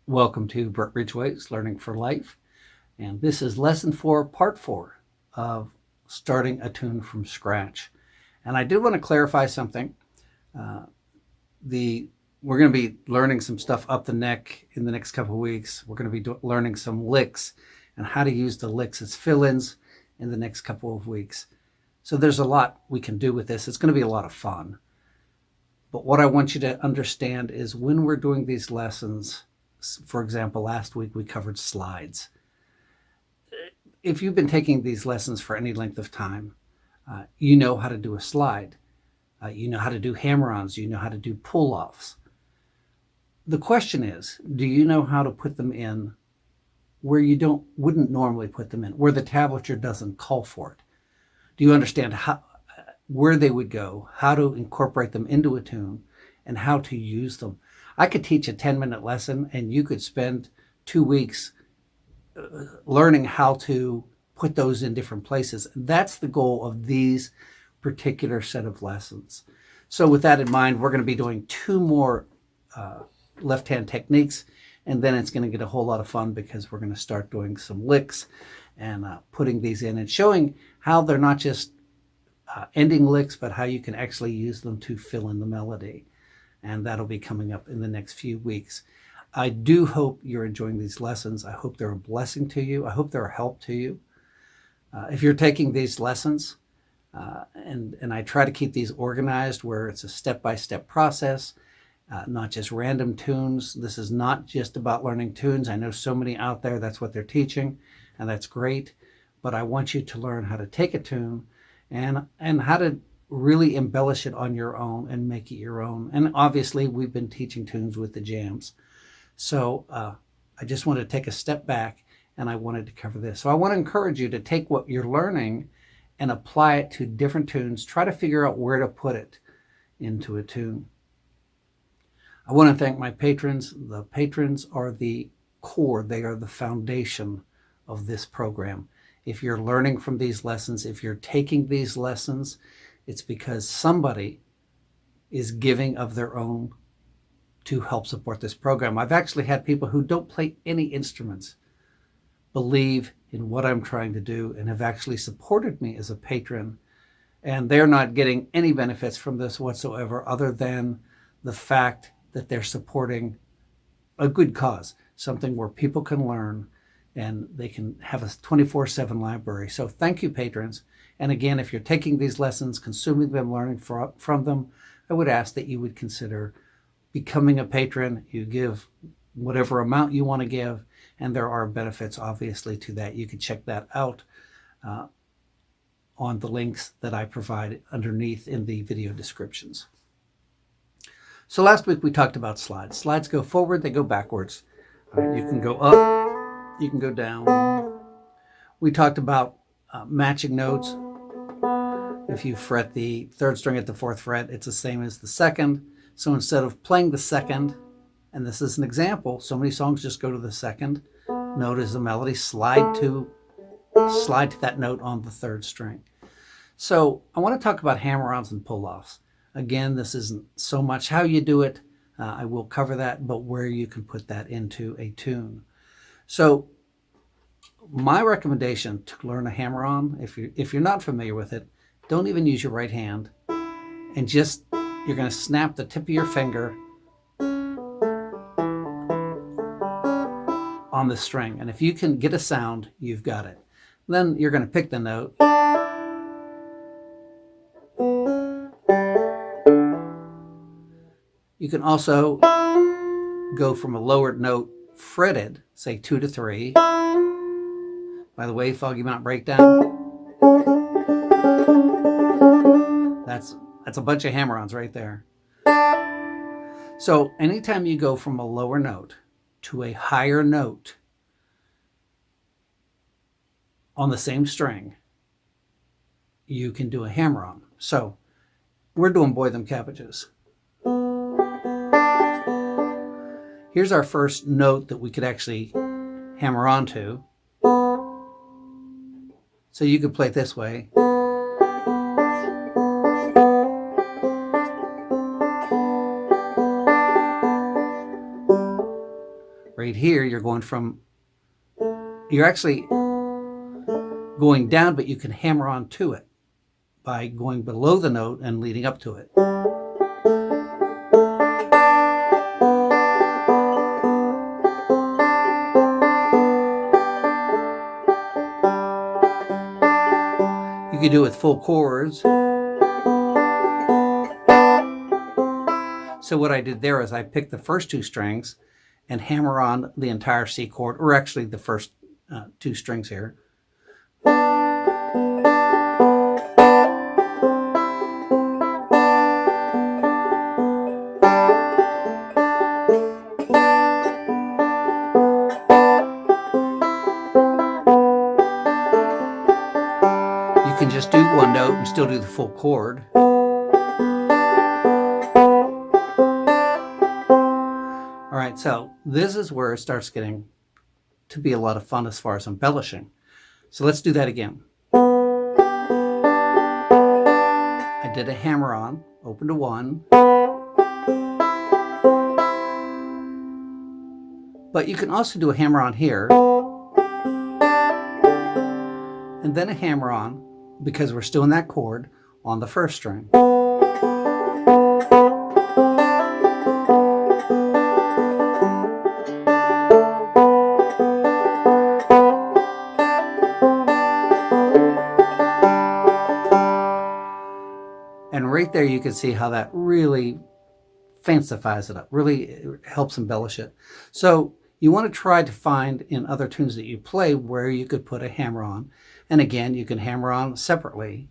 Welcome to Brett Ridgway's Learning for Life, and this is Lesson 4, Part 4 of starting a tune from scratch. And I did want to clarify something. We're going to be learning some stuff up the neck in the next couple of weeks. We're going to be learning some licks and how to use the licks as fill-ins in the next couple of weeks. So there's a lot we can do with this. It's going to be a lot of fun. But what I want you to understand is when we're doing these lessons, for example, last week we covered slides. If you've been taking these lessons for any length of time, you know how to do a slide. You know how to do hammer-ons. You know how to do pull-offs. The question is, do you know how to put them in where you wouldn't normally put them in, where the tablature doesn't call for it? Do you understand where they would go, how to incorporate them into a tune, and how to use them? I could teach a 10-minute lesson and you could spend 2 weeks learning how to put those in different places. That's the goal of these particular set of lessons. So with that in mind, we're going to be doing 2 more left-hand techniques, and then it's going to get a whole lot of fun because we're going to start doing some licks and putting these in and showing how they're not just ending licks, but how you can actually use them to fill in the melody. And that'll be coming up in the next few weeks. I do hope you're enjoying these lessons. I hope they're a blessing to you. I hope they're a help to you. If you're taking these lessons, and I try to keep these organized where it's a step-by-step process, not just random tunes. This is not just about learning tunes. I know so many out there, that's what they're teaching, and that's great. But I want you to learn how to take a tune and how to really embellish it on your own and make it your own. And obviously we've been teaching tunes with the jams. So I just wanted to take a step back and I wanted to cover this. So I want to encourage you to take what you're learning and apply it to different tunes. Try to figure out where to put it into a tune. I want to thank my patrons. The patrons are the core. They are the foundation of this program. If you're learning from these lessons, if you're taking these lessons, it's because somebody is giving of their own to help support this program. I've actually had people who don't play any instruments believe in what I'm trying to do and have actually supported me as a patron. And they're not getting any benefits from this whatsoever other than the fact that they're supporting a good cause, something where people can learn and they can have a 24/7 library. So thank you, patrons. And again, if you're taking these lessons, consuming them, learning from them, I would ask that you would consider becoming a patron. You give whatever amount you want to give, and there are benefits, obviously, to that. You can check that out on the links that I provide underneath in the video descriptions. So last week we talked about slides. Slides go forward, they go backwards. You can go up, you can go down. We talked about matching notes. If you fret the 3rd string at the 4th fret, it's the same as the 2nd. So instead of playing the 2nd, and this is an example, so many songs just go to the 2nd note as the melody, slide to that note on the 3rd string. So I want to talk about hammer-ons and pull-offs. Again, this isn't so much how you do it. I will cover that, but where you can put that into a tune. So my recommendation to learn a hammer-on, if you're not familiar with it, don't even use your right hand, and just, you're going to snap the tip of your finger on the string. And if you can get a sound, you've got it. Then you're going to pick the note. You can also go from a lower note fretted, say 2 to 3. By the way, Foggy Mountain Breakdown. That's a bunch of hammer-ons right there. So anytime you go from a lower note to a higher note on the same string, you can do a hammer-on. So we're doing Boy Them Cabbages. Here's our first note that we could actually hammer onto. So you could play it this way. right here, you're actually going down, but you can hammer on to it by going below the note and leading up to it. You can do it with full chords. So what I did there is I picked the first two strings and hammer on the entire C chord, or actually the first two strings here. You can just do one note and still do the full chord. All right, so this is where it starts getting to be a lot of fun as far as embellishing. So let's do that again. I did a hammer on, open to 1. But you can also do a hammer on here. And then a hammer on, because we're still in that chord, on the first string. And right there you can see how that really fancifies it up, really helps embellish it. So you want to try to find in other tunes that you play where you could put a hammer on. And again, you can hammer on separately.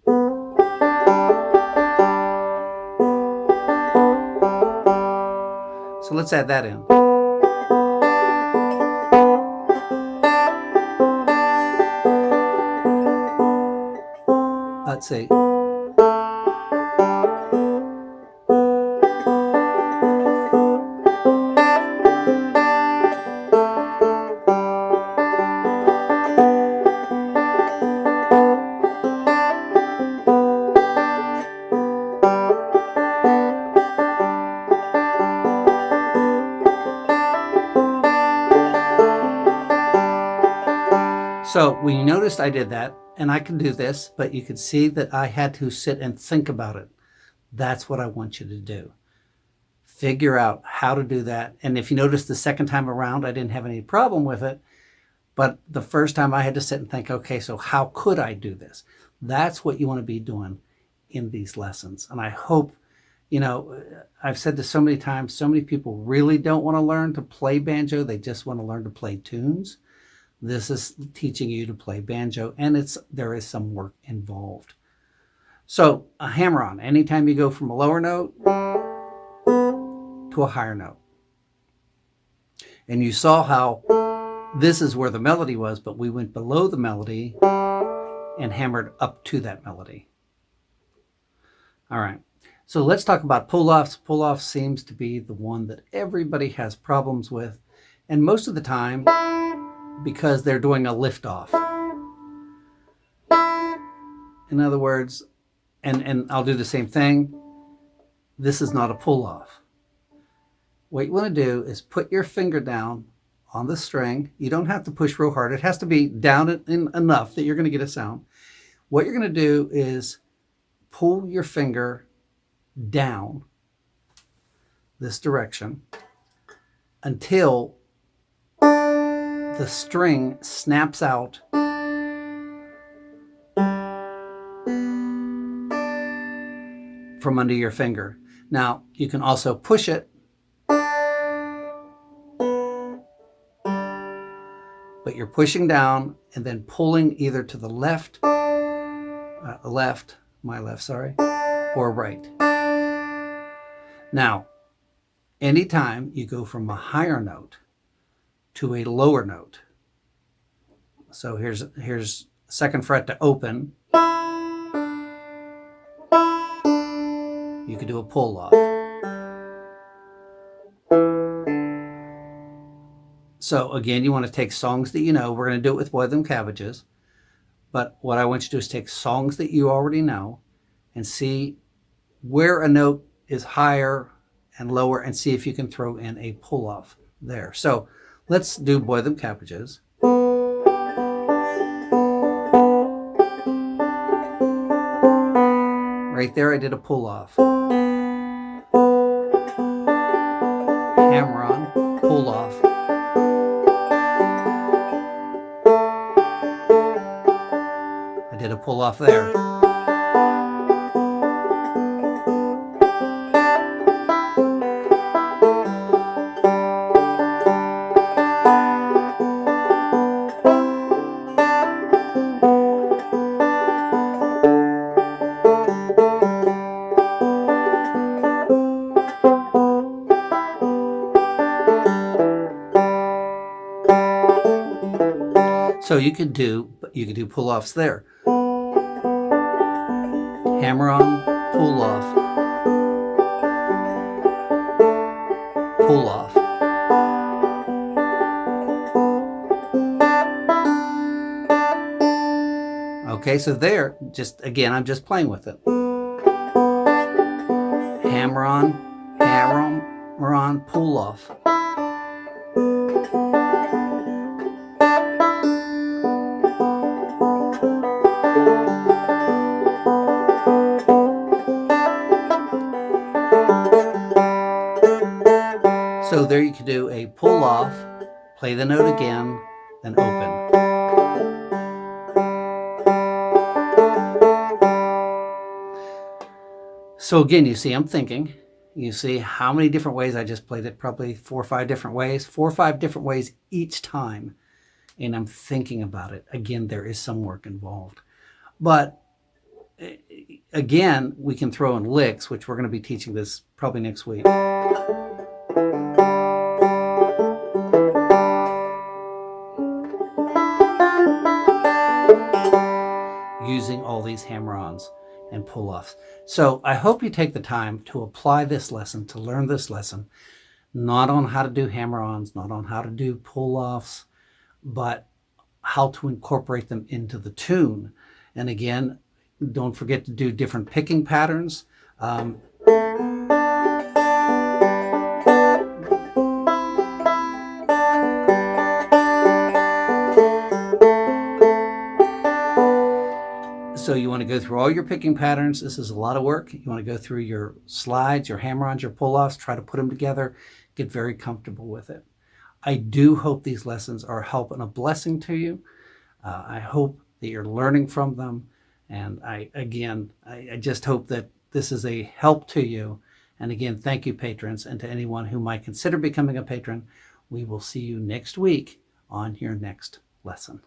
So let's add that in. Let's see. So when you noticed I did that, and I can do this, but you could see that I had to sit and think about it. That's what I want you to do. Figure out how to do that. And if you notice the second time around, I didn't have any problem with it. But the first time I had to sit and think, okay, so how could I do this? That's what you want to be doing in these lessons. And I hope, I've said this so many times, so many people really don't want to learn to play banjo. They just want to learn to play tunes. This is teaching you to play banjo, and there is some work involved. So a hammer on, anytime you go from a lower note to a higher note. And you saw how this is where the melody was, but we went below the melody and hammered up to that melody. All right, so let's talk about pull-offs. Pull-off seems to be the one that everybody has problems with, and most of the time, because they're doing a lift-off. In other words, and I'll do the same thing, this is not a pull-off. What you want to do is put your finger down on the string. You don't have to push real hard. It has to be down in enough that you're going to get a sound. What you're going to do is pull your finger down this direction until the string snaps out from under your finger. Now, you can also push it, but you're pushing down and then pulling either to the left, my left, sorry, or right. Now, anytime you go from a higher note to a lower note. So here's second fret to open. You could do a pull off. So again, you want to take songs that you know. We're going to do it with Boil Them Cabbages. But what I want you to do is take songs that you already know and see where a note is higher and lower and see if you can throw in a pull off there. So Let's do Boil Them Cabbages. Right there I did a pull-off. Hammer-on, pull-off. I did a pull-off there. So you could do pull-offs there. Hammer on, pull off, pull off. Okay, so there, just again, I'm just playing with it. Hammer on, pull off. So there you could do a pull off, play the note again, then open. So again, you see I'm thinking. You see how many different ways I just played it, probably 4 or 5 different ways, 4 or 5 different ways each time. And I'm thinking about it. Again, there is some work involved. But again, we can throw in licks, which we're going to be teaching this probably next week. Using all these hammer-ons and pull-offs. So I hope you take the time to apply this lesson, to learn this lesson, not on how to do hammer-ons, not on how to do pull-offs, but how to incorporate them into the tune. And again, don't forget to do different picking patterns. So you want to go through all your picking patterns. This is a lot of work. You want to go through your slides, your hammer-ons, your pull-offs, try to put them together, get very comfortable with it. I do hope these lessons are a help and a blessing to you. I hope that you're learning from them. And I just hope that this is a help to you. And again, thank you, patrons, and to anyone who might consider becoming a patron. We will see you next week on your next lesson.